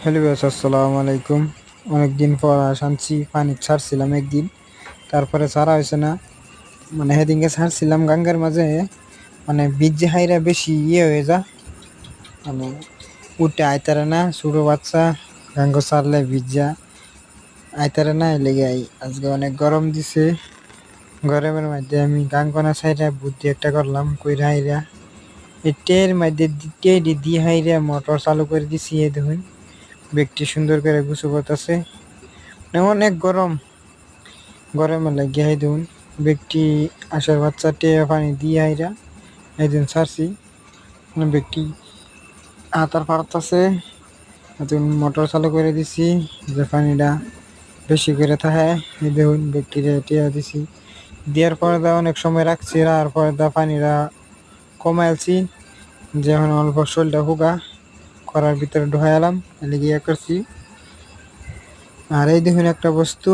Hello guys, আসসালামু আলাইকুম। অনেকদিন পর শানছি পানি ছাড়ছিলাম একদিন, তারপরে ছাড়া হয়েছে না। মানে সেদিনকে ছাড়ছিলাম গাঙ্গের মাঝে, মানে বীজ হাইরা বেশি হয়ে যা, মানে উঠে আইতারে না। ছোট বাচ্চা গাঙ্গ ছাড়লে ভিজা আইতারে না, লেগে আজকে অনেক গরম দিছে। গরমের মধ্যে আমি গাঙ্গনা ছাইরা বুদ্ধি একটা করলাম, কইরা হাইরা এটের মধ্যে দিয়ে হাইরা মোটর চালু করে দিছি। এই দেখুন ব্যক্তি সুন্দর করে গুছু করতেছে। অনেক গরম, গরমে লাগিয়ে হাই দেখুন ব্যক্তি আসার বাচ্চা টেয়া পানি দিয়ে হাইরা একদিন ছাড়ছি। ব্যক্তি হাতার পারতাছে, এখন মোটর চালু করে দিছি যে পানিটা বেশি করে থাকে। এই দেখুন ব্যক্তিরা টেয়া দিছি, দেওয়ার পরে দা অনেক সময় রাখছি, আর পরে দা পানিটা কমাইলছি, যে এখন অল্প শরীরটা হুগা করার ভিতরে ঢুকাইলাম, এলে গিয়ে করছি। আর এই দেখুন একটা বস্তু,